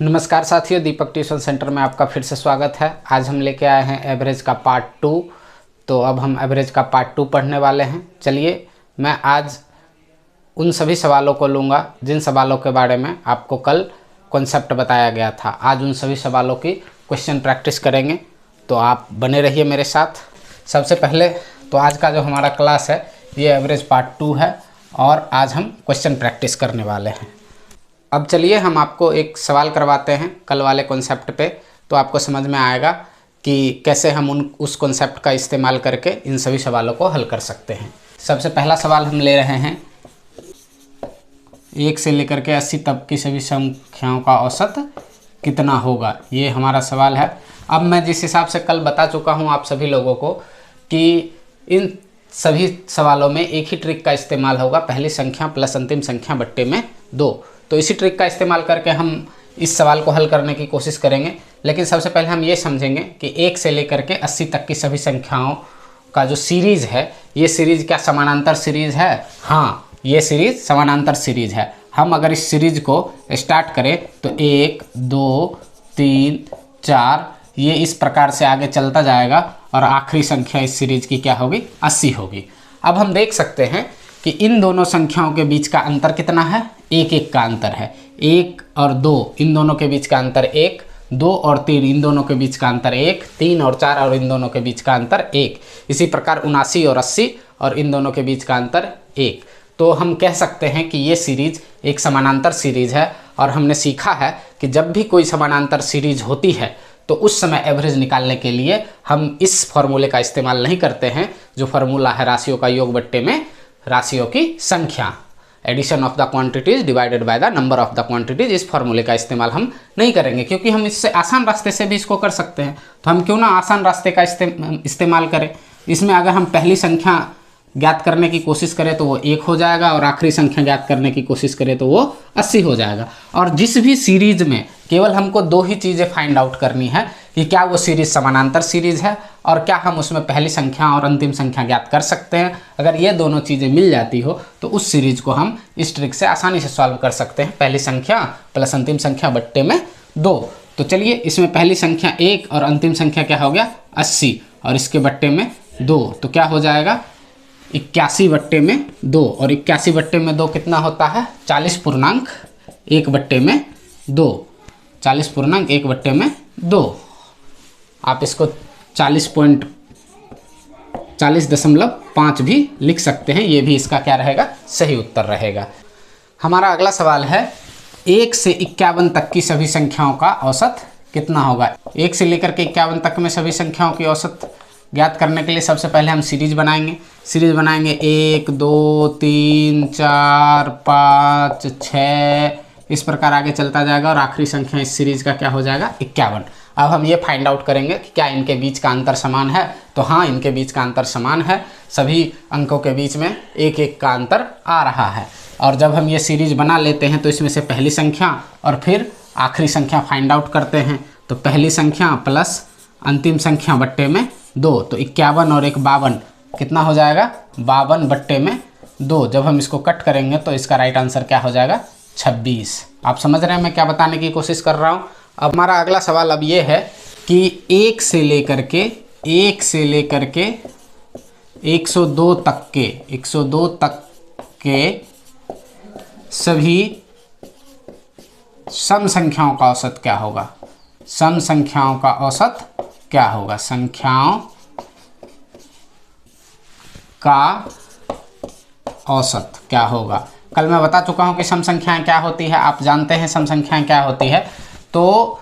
नमस्कार साथियों, दीपक tuition centre में आपका फिर से स्वागत है। आज हम लेके आए हैं एवरेज का पार्ट 2। तो अब हम एवरेज का पार्ट 2 पढ़ने वाले हैं। चलिए, मैं आज उन सभी सवालों को लूँगा जिन सवालों के बारे में आपको कल कॉन्सेप्ट बताया गया था। आज उन सभी सवालों की क्वेश्चन प्रैक्टिस करेंगे, तो आप बने रहिए मेरे साथ। सबसे पहले तो आज का जो हमारा क्लास है ये एवरेज पार्ट 2 है और आज हम क्वेश्चन प्रैक्टिस करने वाले हैं। अब चलिए हम आपको एक सवाल करवाते हैं कल वाले कॉन्सेप्ट पे, तो आपको समझ में आएगा कि कैसे हम उस कॉन्सेप्ट का इस्तेमाल करके इन सभी सवालों को हल कर सकते हैं। सबसे पहला सवाल हम ले रहे हैं 1 से लेकर के 80 तक की सभी संख्याओं का औसत कितना होगा, ये हमारा सवाल है। अब मैं जिस हिसाब से कल बता चुका हूँ आप सभी लोगों को कि इन सभी सवालों में एक ही ट्रिक का इस्तेमाल होगा, पहली संख्या प्लस अंतिम संख्या बट्टे में 2। तो इसी ट्रिक का इस्तेमाल करके हम इस सवाल को हल करने की कोशिश करेंगे। लेकिन सबसे पहले हम ये समझेंगे कि 1 से लेकर के 80 तक की सभी संख्याओं का जो सीरीज़ है, ये सीरीज़ क्या समानांतर सीरीज़ है? हाँ, ये सीरीज़ समानांतर सीरीज़ है। हम अगर इस सीरीज़ को स्टार्ट करें तो 1 2 3 4 ये इस प्रकार से आगे चलता जाएगा और आखिरी संख्या इस सीरीज़ की क्या होगी? 80 होगी। अब हम देख सकते हैं कि इन दोनों संख्याओं के बीच का अंतर कितना है? 1 का अंतर है। 1 और 2 इन दोनों के बीच का अंतर 1, 2 और 3 इन दोनों के बीच का अंतर 1, 3 और 4 और इन दोनों के बीच का अंतर 1। इसी प्रकार 79 और 80 और इन दोनों के बीच का अंतर 1। तो हम कह सकते हैं कि ये सीरीज़ एक समानांतर सीरीज़ है। और हमने सीखा है कि जब भी कोई समानांतर सीरीज़ होती है तो उस समय एवरेज निकालने के लिए हम इस फॉर्मूले का इस्तेमाल नहीं करते हैं, जो फार्मूला है राशियों का योग बट्टे में राशियों की संख्या, addition of the quantities divided by the number of the quantities. इस फॉर्मूले का इस्तेमाल हम नहीं करेंगे क्योंकि हम इससे आसान रास्ते से भी इसको कर सकते हैं। तो हम क्यों ना आसान रास्ते का इस्तेमाल करें। इसमें अगर हम पहली संख्या ज्ञात करने की कोशिश करें तो वो 1 हो जाएगा और आखिरी संख्या ज्ञात करने की कोशिश करें तो वो 80 हो जाएगा। और जिस भी सीरीज में केवल हमको 2 ही चीज़ें फाइंड आउट करनी है कि क्या वो सीरीज समानांतर सीरीज है और क्या हम उसमें पहली संख्या और अंतिम संख्या ज्ञात कर सकते हैं। अगर ये दोनों चीज़ें मिल जाती हो तो उस सीरीज को हम इस ट्रिक से आसानी से सॉल्व कर सकते हैं, पहली संख्या प्लस अंतिम संख्या बट्टे में 2। तो चलिए, इसमें पहली संख्या 1 और अंतिम संख्या क्या हो गया? 80 और इसके बट्टे में 2, तो क्या हो जाएगा? 81 बट्टे में 2। और 81 बट्टे में 2 कितना होता है? 40.1 बट्टे में 2। 40.1 बट्टे में 2। आप इसको 40.5 भी लिख सकते हैं। ये भी इसका क्या रहेगा? सही उत्तर रहेगा। हमारा अगला सवाल है 1 से 51 तक की सभी संख्याओं का औसत कितना होगा। 1 से लेकर के 51 तक में सभी संख्याओं की औसत ज्ञात करने के लिए सबसे पहले हम सीरीज बनाएंगे। 1 2 3 4 5 6 इस प्रकार आगे चलता जाएगा और आखिरी संख्या इस सीरीज का क्या हो जाएगा? 51। अब हम ये फाइंड आउट करेंगे कि क्या इनके बीच का अंतर समान है। तो हाँ, इनके बीच का अंतर समान है। सभी अंकों के बीच में 1 का अंतर आ रहा है। और जब हम ये सीरीज बना लेते हैं तो इसमें से पहली संख्या और फिर आखिरी संख्या फाइंड आउट करते हैं। तो पहली संख्या प्लस अंतिम संख्या बट्टे में 2, तो 51 और 1 52 कितना हो जाएगा? 52 बट्टे में 2। जब हम इसको कट करेंगे तो इसका राइट आंसर क्या हो जाएगा? 26। आप समझ रहे हैं मैं क्या बताने की कोशिश कर रहा हूँ। अब हमारा अगला सवाल अब ये है कि 1 से लेकर के 102 तक के सभी सम संख्याओं का औसत क्या होगा? सम संख्याओं का औसत क्या होगा? संख्याओं का औसत क्या होगा? कल मैं बता चुका हूं कि सम संख्याएं क्या होती है। आप जानते हैं सम संख्याएं क्या होती है। तो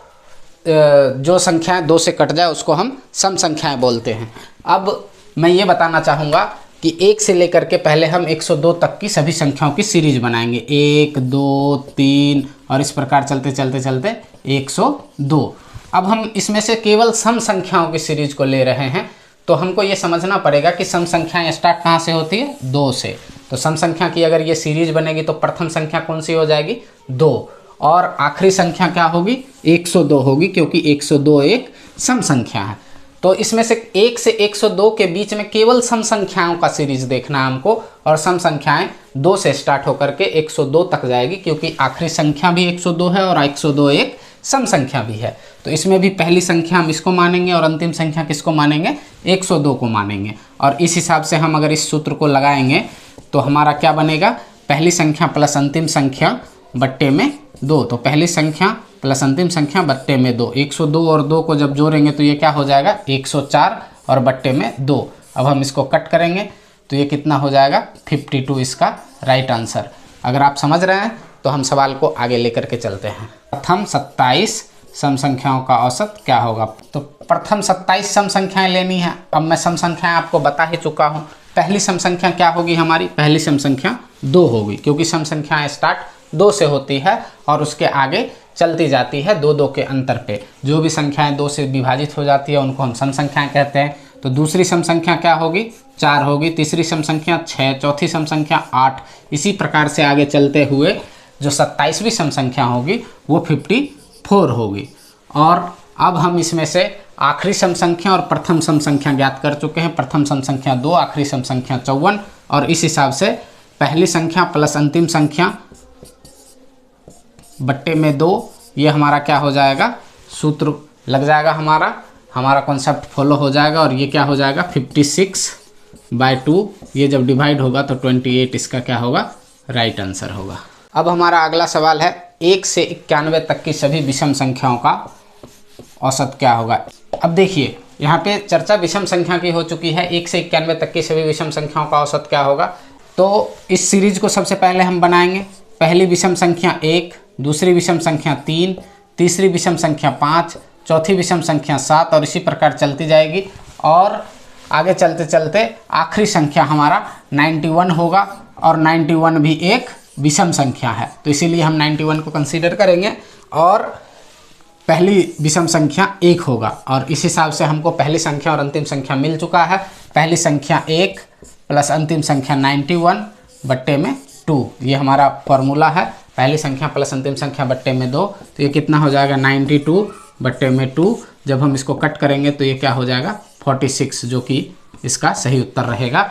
जो संख्याएं 2 से कट जाए उसको हम सम संख्याएं बोलते हैं। अब मैं ये बताना चाहूँगा कि 1 से लेकर के पहले हम 102 तक की सभी संख्याओं की सीरीज बनाएंगे। 1 2 3 और इस प्रकार चलते चलते चलते 102। अब हम इसमें से केवल सम संख्याओं की सीरीज को ले रहे हैं, तो हमको ये समझना पड़ेगा कि सम संख्याएं स्टार्ट कहाँ से होती है? 2 से। तो सम संख्या की अगर ये सीरीज बनेगी तो प्रथम संख्या कौन सी हो जाएगी? 2। और आखिरी संख्या क्या होगी? 102 होगी, क्योंकि 102 एक सम संख्या है। तो इसमें से 1 से 102 के बीच में केवल सम संख्याओं का सीरीज देखना है हमको, और सम संख्याएं 2 से स्टार्ट होकर के 102 तक जाएगी, क्योंकि आखिरी संख्या भी 102 है और 102 एक सम संख्या भी है। तो इसमें भी पहली संख्या हम इसको मानेंगे और अंतिम संख्या किसको मानेंगे, 102 को मानेंगे। और इस हिसाब से हम अगर इस सूत्र को लगाएंगे तो हमारा क्या बनेगा, पहली संख्या प्लस अंतिम संख्या बट्टे में 2। तो पहली संख्या प्लस अंतिम संख्या बट्टे में 2, 102 और 2 को जब जोड़ेंगे तो ये क्या हो जाएगा, 104 और बट्टे में 2। अब हम इसको कट करेंगे तो ये कितना हो जाएगा, 52 इसका राइट आंसर। अगर आप समझ रहे हैं तो हम सवाल को आगे लेकर के चलते हैं। प्रथम 27 सम संख्याओं का औसत क्या होगा। तो प्रथम 27 सम संख्याएं लेनी है। अब मैं सम संख्याएं आपको बता ही चुका हूँ। पहली सम संख्या क्या होगी हमारी, पहली सम संख्या 2 होगी, क्योंकि सम संख्याएं स्टार्ट 2 से होती है और उसके आगे चलती जाती है 2 के अंतर पे। जो भी संख्याएं 2 से विभाजित हो जाती है उनको हम सम संख्याएं कहते हैं। तो दूसरी सम संख्या क्या होगी, 4 होगी, तीसरी सम संख्या 6, चौथी सम संख्या 8। इसी प्रकार से आगे चलते हुए जो 27वीं सम संख्या होगी वो 54 होगी। और अब हम इसमें से आखिरी सम संख्या और प्रथम सम संख्या ज्ञात कर चुके हैं। प्रथम सम संख्या 2, आखिरी सम संख्या 54। और इस हिसाब से पहली संख्या प्लस अंतिम संख्या बट्टे में 2, ये हमारा क्या हो जाएगा, सूत्र लग जाएगा, हमारा कॉन्सेप्ट फॉलो हो जाएगा। और ये क्या हो जाएगा, 56/2। ये जब डिवाइड होगा तो 28 इसका क्या होगा, राइट आंसर होगा। अब हमारा अगला सवाल है 1 से 91 तक की सभी विषम संख्याओं का औसत क्या होगा। अब देखिए यहाँ पे चर्चा विषम संख्या की हो चुकी है। 1 से 91 तक की सभी विषम संख्याओं का औसत क्या होगा। तो इस सीरीज को सबसे पहले हम बनाएंगे। पहली विषम संख्या 1, दूसरी विषम संख्या 3, तीसरी विषम संख्या 5, चौथी विषम संख्या 7 और इसी प्रकार चलती जाएगी। और आगे चलते चलते आखिरी संख्या हमारा 91 होगा। और 91 भी एक विषम संख्या है, तो इसीलिए हम 91 को कंसीडर करेंगे। और पहली विषम संख्या 1 होगा। और इस हिसाब से हमको पहली संख्या और अंतिम संख्या मिल चुका है। पहली संख्या 1 प्लस अंतिम संख्या 91 बट्टे में 2, ये हमारा फॉर्मूला है। पहली संख्या प्लस अंतिम संख्या बट्टे में 2, तो ये कितना हो जाएगा, 92 बट्टे में 2। जब हम इसको कट करेंगे तो ये क्या हो जाएगा, 46, जो कि इसका सही उत्तर रहेगा।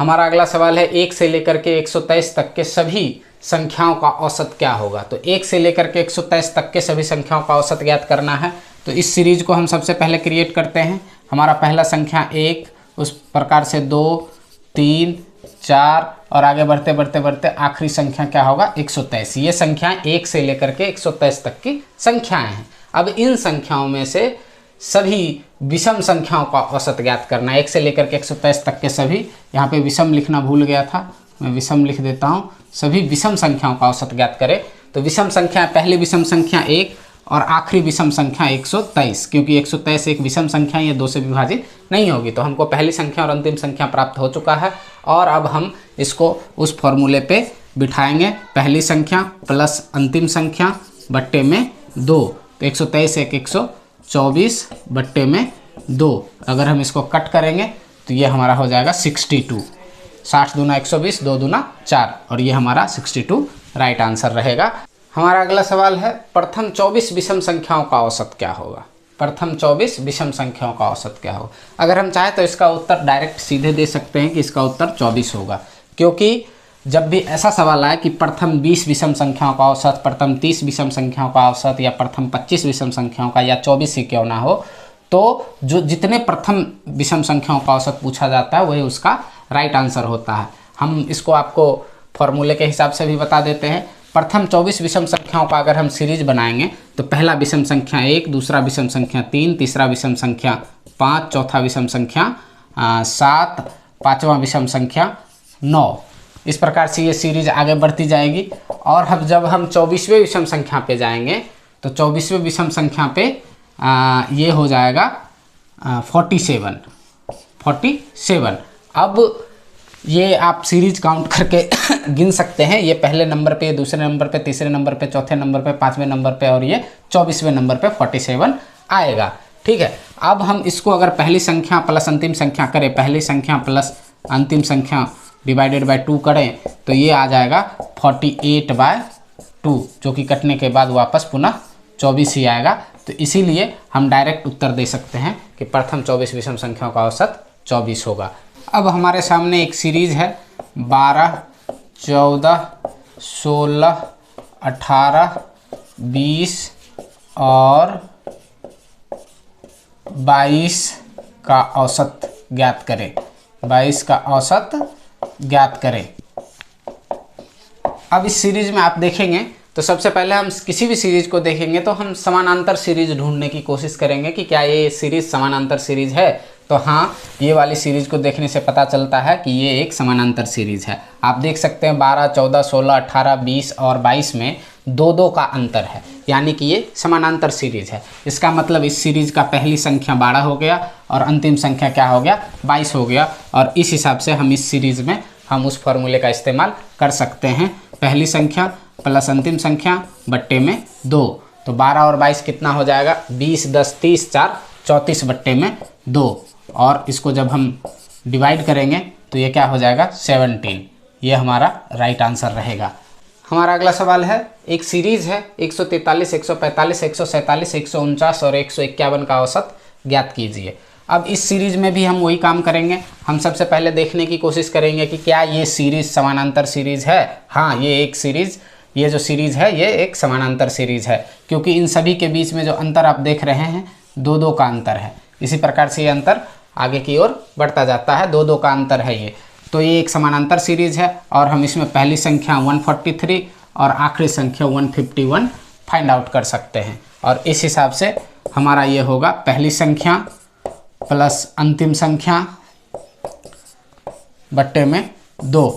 हमारा अगला सवाल है 1 से लेकर के 123 तक के सभी संख्याओं का औसत क्या होगा। तो 1 से लेकर के 123 तक के सभी संख्याओं का औसत ज्ञात करना है। तो इस सीरीज को हम सबसे पहले क्रिएट करते हैं। हमारा पहला संख्या 1, उस प्रकार से 2, 3, 4 और आगे बढ़ते बढ़ते बढ़ते आखिरी संख्या क्या होगा, 123। ये संख्याएं 1 से लेकर के 123 तक की संख्याएं हैं। अब इन संख्याओं में से सभी विषम संख्याओं का औसत ज्ञात करना है। 1 से लेकर के 123 तक के सभी, यहाँ पे विषम लिखना भूल गया था, मैं विषम लिख देता हूँ। सभी विषम संख्याओं का औसत ज्ञात करें। तो विषम संख्या, पहली विषम संख्या 1 और आखिरी विषम संख्या 123, क्योंकि 123 एक विषम संख्या, ये 2 से विभाजित नहीं होगी। तो हमको पहली संख्या और अंतिम संख्या प्राप्त हो चुका है। और अब हम इसको उस फॉर्मूले पे बिठाएंगे, पहली संख्या प्लस अंतिम संख्या बट्टे में 2। तो 123 एक 124 बट्टे में 2। अगर हम इसको कट करेंगे तो ये हमारा हो जाएगा 62। 60 दूना 120, 2 दूना 4 और ये हमारा 62 राइट आंसर रहेगा। हमारा अगला सवाल है प्रथम 24 विषम संख्याओं का औसत क्या होगा। प्रथम 24 विषम संख्याओं का औसत क्या होगा। अगर हम चाहें तो इसका उत्तर डायरेक्ट सीधे दे सकते हैं कि इसका उत्तर 24 होगा, क्योंकि जब भी ऐसा सवाल आए कि प्रथम 20 विषम संख्याओं का औसत, प्रथम 30 विषम संख्याओं का औसत या प्रथम 25 विषम संख्याओं का या 24 ही क्यों ना हो, तो जो जितने प्रथम विषम संख्याओं का औसत पूछा जाता है वही उसका राइट आंसर होता है। हम इसको आपको फॉर्मूले के हिसाब से भी बता देते हैं। प्रथम 24 विषम संख्याओं का अगर हम सीरीज बनाएंगे तो पहला विषम संख्या 1, दूसरा विषम संख्या 3, तीसरा विषम संख्या 5, चौथा विषम संख्या 7, पाँचवा विषम संख्या 9। इस प्रकार से ये सीरीज आगे बढ़ती जाएगी। और हम जब हम 24वें विषम संख्या पे जाएंगे तो 24वें विषम संख्या पे ये हो जाएगा 47। अब ये आप सीरीज काउंट करके गिन सकते हैं। ये पहले नंबर पे, दूसरे नंबर पे, तीसरे नंबर पे, चौथे नंबर पे, 5वें नंबर पे और ये 24वें नंबर पे 47 आएगा। ठीक है, अब हम इसको अगर पहली संख्या प्लस अंतिम संख्या करें, पहली संख्या प्लस अंतिम संख्या डिवाइडेड बाय 2 करें तो ये आ जाएगा 48/2, जो कि कटने के बाद वापस पुनः 24 ही आएगा। तो इसीलिए हम डायरेक्ट उत्तर दे सकते हैं कि प्रथम 24 विषम संख्याओं का औसत 24 होगा। अब हमारे सामने एक सीरीज है 12, 14, 16, 18, 20, और 22 का औसत ज्ञात करें। 22 का औसत ज्ञात करें। अब इस सीरीज में आप देखेंगे तो सबसे पहले हम किसी भी सीरीज को देखेंगे तो हम समानांतर सीरीज ढूंढने की कोशिश करेंगे कि क्या ये सीरीज समानांतर सीरीज है। तो हाँ, ये वाली सीरीज को देखने से पता चलता है कि ये एक समानांतर सीरीज है। आप देख सकते हैं 12, 14, 16, 18, 20 और 22 में 2-2 का अंतर है, यानी कि ये समानांतर सीरीज है। इसका मतलब इस सीरीज का पहली संख्या 12 हो गया और अंतिम संख्या क्या हो गया, 22 हो गया। और इस हिसाब से हम इस सीरीज में हम उस फॉर्मूले का इस्तेमाल कर सकते हैं, पहली संख्या प्लस अंतिम संख्या बट्टे में 2। तो 12 और 22 कितना हो जाएगा, 20, 10, 30, 4, 34 बट्टे में 2। और इसको जब हम डिवाइड करेंगे तो ये क्या हो जाएगा, 17। ये हमारा राइट आंसर रहेगा। हमारा अगला सवाल है, एक सीरीज है 143, 145, 147, 149 और 151 का औसत ज्ञात कीजिए। अब इस सीरीज में भी हम वही काम करेंगे। हम सबसे पहले देखने की कोशिश करेंगे कि क्या ये सीरीज समानांतर सीरीज है। हाँ, ये जो सीरीज है ये एक समानांतर सीरीज है, क्योंकि इन सभी के बीच में जो अंतर आप देख रहे हैं 2-2 का अंतर है। इसी प्रकार से ये अंतर आगे की ओर बढ़ता जाता है, 2-2 का अंतर है ये। तो ये एक समानांतर सीरीज है और हम इसमें पहली संख्या 143 और आखिरी संख्या 151 फाइंड आउट कर सकते हैं। और इस हिसाब से हमारा ये होगा पहली संख्या प्लस अंतिम संख्या बट्टे में 2।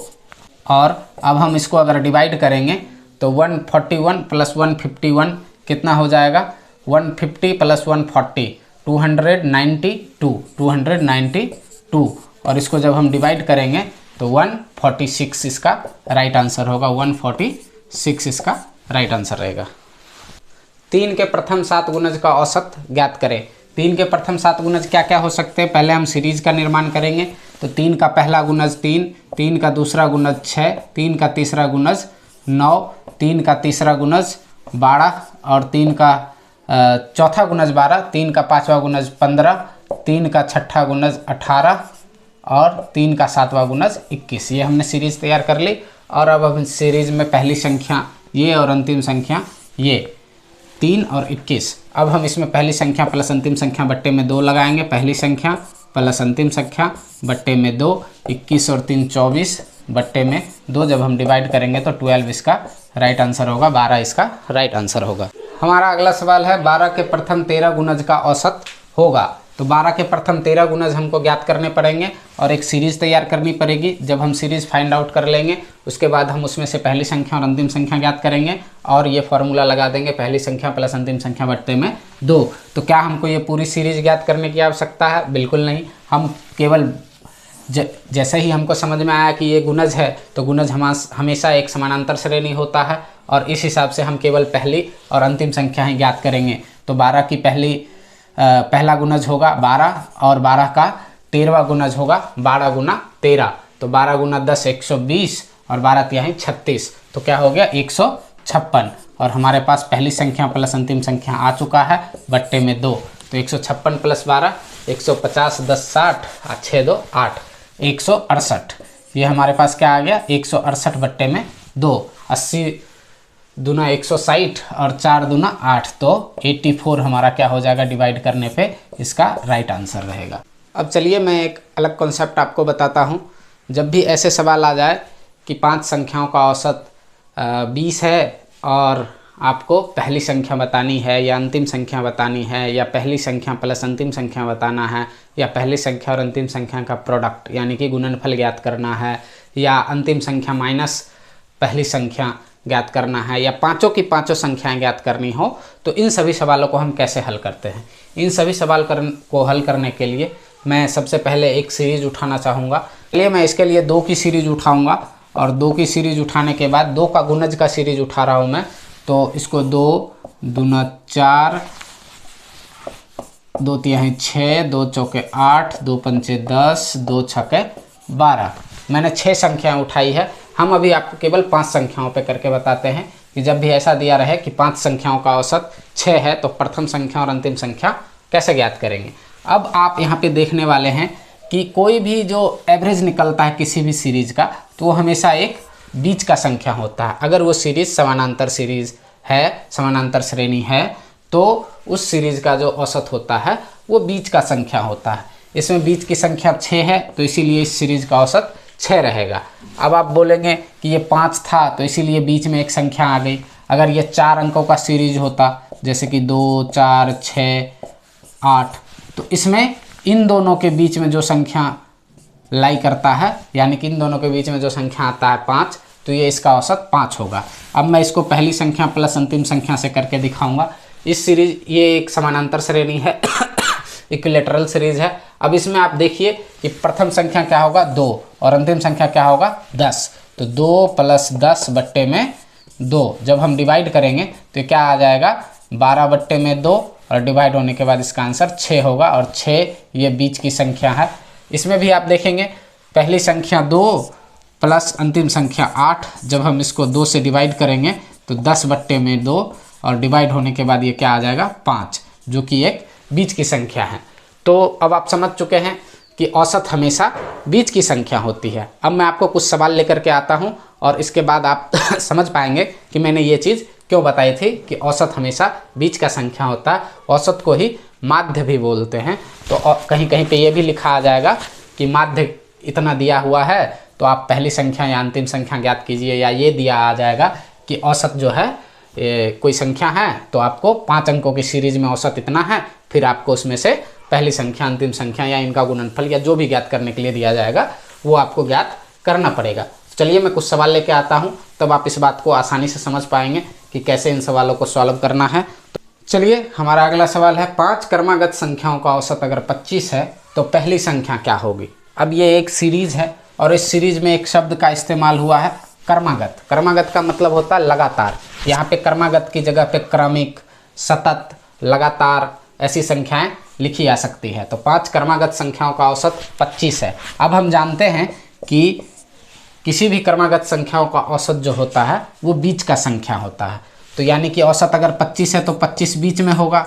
और अब हम इसको अगर डिवाइड करेंगे तो 141 प्लस 151 कितना हो जाएगा, 150 प्लस 140 292। और इसको जब हम डिवाइड करेंगे तो 146 इसका राइट आंसर होगा, 146 इसका राइट आंसर रहेगा। 3 के प्रथम 7 गुणज का औसत ज्ञात करें। 3 के प्रथम 7 गुणज क्या क्या हो सकते हैं, पहले हम सीरीज का निर्माण करेंगे। तो 3 का पहला गुणज 3, 3 का दूसरा गुणज 6, 3 का तीसरा गुणज 9, 3 का तीसरा गुणज 12 और 3 का चौथा गुणज 12, 3 का पाँचवा गुणज 15, 3 का छठा गुणज 18 और 3 का सातवां गुणज 21। ये हमने सीरीज तैयार कर ली। और अब हम सीरीज में पहली संख्या ये और अंतिम संख्या ये 3 और 21। अब हम इसमें पहली संख्या प्लस अंतिम संख्या बट्टे में 2 लगाएंगे। पहली संख्या प्लस अंतिम संख्या बट्टे में 2, 21 और 3 24 बट्टे में 2। जब हम डिवाइड करेंगे तो 12 इसका राइट आंसर होगा, 12 इसका राइट आंसर होगा। हमारा अगला सवाल है 12 के प्रथम 13 गुणज का औसत होगा। तो 12 के प्रथम 13 गुणज हमको ज्ञात करने पड़ेंगे और एक सीरीज तैयार करनी पड़ेगी। जब हम सीरीज फाइंड आउट कर लेंगे उसके बाद हम उसमें से पहली संख्या और अंतिम संख्या ज्ञात करेंगे और ये फॉर्मूला लगा देंगे, पहली संख्या प्लस अंतिम संख्या बट्टे में 2। तो क्या हमको ये पूरी सीरीज ज्ञात करने की आवश्यकता है? बिल्कुल नहीं। हम केवल जैसे ही हमको समझ में आया कि ये गुणज है तो गुणज हमेशा एक समानांतर श्रेणी होता है और इस हिसाब से हम केवल पहली और अंतिम संख्या ही ज्ञात करेंगे। तो 12 की पहला गुणज होगा 12 और 12 का 13वां गुणज होगा 12 गुना 13। तो 12 गुना 10 120 और 12 तिहाई 36। तो क्या हो गया 156। और हमारे पास पहली संख्या प्लस अंतिम संख्या आ चुका है बट्टे में 2। तो 156 प्लस 12 150, 10 60 और 6 2 8 168। ये हमारे पास क्या आ गया 168 बट्टे में 2। 80 दूना 160 और 4 दूना 8। तो 84 हमारा क्या हो जाएगा, डिवाइड करने पे इसका राइट आंसर रहेगा। अब चलिए मैं एक अलग कॉन्सेप्ट आपको बताता हूँ। जब भी ऐसे सवाल आ जाए कि 5 संख्याओं का औसत 20 है और आपको पहली संख्या बतानी है या अंतिम संख्या बतानी है या पहली संख्या प्लस अंतिम संख्या बताना है या पहली संख्या और अंतिम संख्या का प्रोडक्ट यानी कि गुणनफल ज्ञात करना है या अंतिम संख्या माइनस पहली संख्या ज्ञात करना है या पांचों की पांचों संख्याएं ज्ञात करनी हो, तो इन सभी सवालों को हम कैसे हल करते हैं। इन सभी सवाल को हल करने के लिए मैं सबसे पहले एक सीरीज उठाना चाहूँगा। चलिए मैं इसके लिए 2 की सीरीज उठाऊँगा और 2 की सीरीज उठाने के बाद 2 का गुणज का सीरीज उठा रहा हूँ मैं। तो इसको 2 दूना 4, 2 तिहाई 6, 2 चौके 8, 2 पंचे 10, 2 छक्के 12। मैंने 6 संख्याएं उठाई है। हम अभी आपको केवल 5 संख्याओं पे करके बताते हैं कि जब भी ऐसा दिया रहे कि 5 संख्याओं का औसत 6 है तो प्रथम संख्या और अंतिम संख्या कैसे ज्ञात करेंगे। अब आप यहाँ पे देखने वाले हैं कि कोई भी जो एवरेज निकलता है किसी भी सीरीज का तो वो हमेशा एक बीच का संख्या होता है। अगर वो सीरीज समानांतर सीरीज है, समानांतर श्रेणी है, तो उस सीरीज का जो औसत होता है वो बीच का संख्या होता है। इसमें बीच की संख्या 6 है तो इसीलिए इस सीरीज का औसत 6 रहेगा। अब आप बोलेंगे कि ये 5 था तो इसीलिए बीच में एक संख्या आ गई। अगर ये 4 अंकों का सीरीज होता जैसे कि 2, 4, 6, 8, तो इसमें इन दोनों के बीच में जो संख्या लाई करता है, यानी कि इन दोनों के बीच में जो संख्या आता है 5, तो ये इसका औसत 5 होगा। अब मैं इसको पहली संख्या प्लस अंतिम संख्या से करके दिखाऊंगा। इस सीरीज, ये एक समानांतर श्रेणी है इक्विलैटरल सीरीज है। अब इसमें आप देखिए कि प्रथम संख्या क्या होगा 2 और अंतिम संख्या क्या होगा 10, तो 2 + 10 बट्टे में 2 जब हम डिवाइड करेंगे तो ये क्या आ जाएगा 12 बट्टे में 2 और डिवाइड होने के बाद इसका आंसर 6 होगा और 6 ये बीच की संख्या है। इसमें भी आप देखेंगे पहली संख्या 2 प्लस अंतिम संख्या 8, जब हम इसको 2 से डिवाइड करेंगे तो 10 बट्टे में 2 और डिवाइड होने के बाद ये क्या आ जाएगा 5, जो कि एक बीच की संख्या है। तो अब आप समझ चुके हैं कि औसत हमेशा बीच की संख्या होती है। अब मैं आपको कुछ सवाल लेकर के आता हूं और इसके बाद आप समझ पाएंगे कि मैंने ये चीज़ क्यों बताई थी कि औसत हमेशा बीच का संख्या होता है। औसत को ही माध्य भी बोलते हैं। तो कहीं कहीं पे ये भी लिखा आ जाएगा कि माध्य इतना दिया हुआ है तो आप पहली संख्या या अंतिम संख्या ज्ञात कीजिए, या ये दिया आ जाएगा कि औसत जो है कोई संख्या है तो आपको 5 अंकों की सीरीज में औसत इतना है, फिर आपको उसमें से पहली संख्या, अंतिम संख्या या इनका गुणनफल या जो भी ज्ञात करने के लिए दिया जाएगा वो आपको ज्ञात करना पड़ेगा। चलिए मैं कुछ सवाल लेके आता हूँ, तब आप इस बात को आसानी से समझ पाएंगे कि कैसे इन सवालों को सॉल्व करना है। चलिए हमारा अगला सवाल है 5 क्रमागत संख्याओं का औसत अगर 25 है तो पहली संख्या क्या होगी। अब ये एक सीरीज है और इस सीरीज में एक शब्द का इस्तेमाल हुआ है क्रमागत। क्रमागत का मतलब होता है लगातार। यहाँ पे क्रमागत की जगह पे क्रमिक, सतत, लगातार ऐसी संख्याएं लिखी जा सकती है। तो 5 क्रमागत संख्याओं का औसत 25 है। अब हम जानते हैं कि किसी भी क्रमागत संख्याओं का औसत जो होता है वो बीच का संख्या होता है। तो यानी कि औसत अगर 25 है तो 25 बीच में होगा।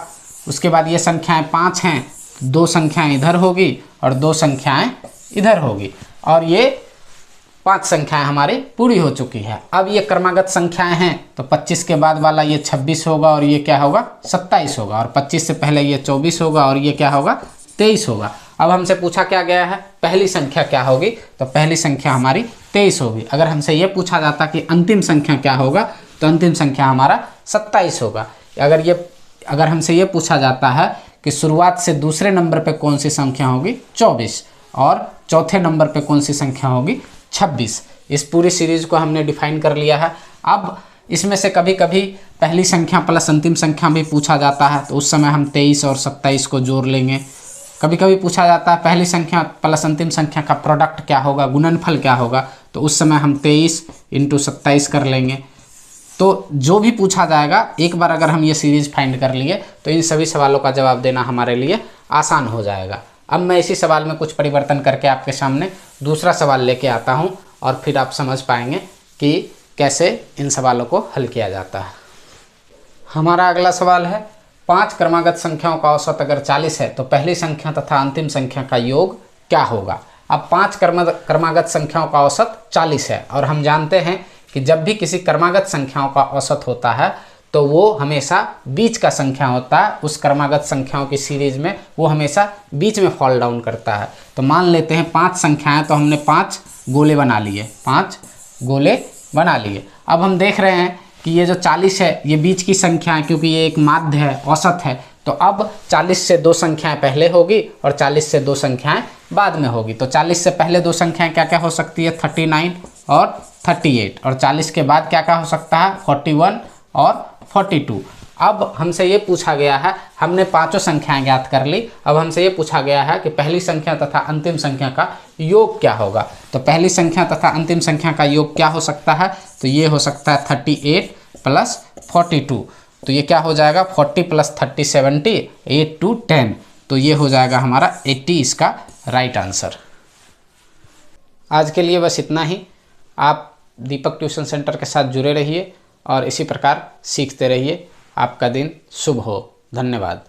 उसके बाद ये संख्याएं 5 हैं, 2 संख्याएं इधर होगी और 2 संख्याएं इधर होगी, और ये 5 संख्याएं हमारी पूरी हो चुकी है। अब ये क्रमागत संख्याएं हैं तो 25 के बाद वाला ये 26 होगा और ये क्या होगा 27 होगा, और 25 से पहले ये 24 होगा और ये क्या होगा 23 होगा। अब हमसे पूछा क्या गया है पहली संख्या क्या होगी, तो पहली संख्या हमारी 23 होगी। अगर हमसे ये पूछा जाता कि अंतिम संख्या क्या होगा तो अंतिम संख्या हमारा 27 होगा। अगर हमसे ये पूछा जाता है कि शुरुआत से दूसरे नंबर पे कौन सी संख्या होगी 24 और चौथे नंबर पे कौन सी संख्या होगी 26। इस पूरी सीरीज को हमने डिफाइन कर लिया है। अब इसमें से कभी कभी पहली संख्या प्लस अंतिम संख्या भी पूछा जाता है, तो उस समय हम 23 और 27 को जोड़ लेंगे। कभी कभी पूछा जाता है पहली संख्या प्लस अंतिम संख्या का प्रोडक्ट क्या होगा, गुणनफल क्या होगा, तो उस समय हम 23 × 27 कर लेंगे। तो जो भी पूछा जाएगा, एक बार अगर हम ये सीरीज फाइंड कर लिए तो इन सभी सवालों का जवाब देना हमारे लिए आसान हो जाएगा। अब मैं इसी सवाल में कुछ परिवर्तन करके आपके सामने दूसरा सवाल लेके आता हूं और फिर आप समझ पाएंगे कि कैसे इन सवालों को हल किया जाता है। हमारा अगला सवाल है 5 क्रमागत संख्याओं का औसत अगर 40 है तो पहली संख्या तथा अंतिम संख्या का योग क्या होगा। अब 5 क्रमागत संख्याओं का औसत 40 है और हम जानते हैं कि जब भी किसी क्रमागत संख्याओं का औसत होता है तो वो हमेशा बीच का संख्या होता है। उस क्रमागत संख्याओं की सीरीज में वो हमेशा बीच में फॉल डाउन करता है। तो मान लेते हैं 5 संख्याएं, तो हमने 5 गोले बना लिए, 5 गोले बना लिए। अब हम देख रहे हैं कि ये जो 40 है ये बीच की संख्या है, क्योंकि ये एक माध्य है, औसत है। तो अब 40 से 2 संख्याएं पहले होगी और 40 से 2 संख्याएं बाद में होगी। तो 40 से पहले 2 संख्याएं क्या क्या हो सकती है 39 और 38, और 40 के बाद क्या क्या हो सकता है 41 और 42। अब हमसे ये पूछा गया है, हमने 5 संख्याएं ज्ञात कर ली। अब हमसे ये पूछा गया है कि पहली संख्या तथा अंतिम संख्या का योग क्या होगा। तो पहली संख्या तथा अंतिम संख्या का योग क्या हो सकता है, तो ये हो सकता है 38 + 42। तो ये क्या हो जाएगा 40 + 30 70, 8 to 10। तो ये हो जाएगा हमारा 80 इसका राइट आंसर। आज के लिए बस इतना ही। आप दीपक ट्यूशन सेंटर के साथ जुड़े रहिए और इसी प्रकार सीखते रहिए। आपका दिन शुभ हो। धन्यवाद।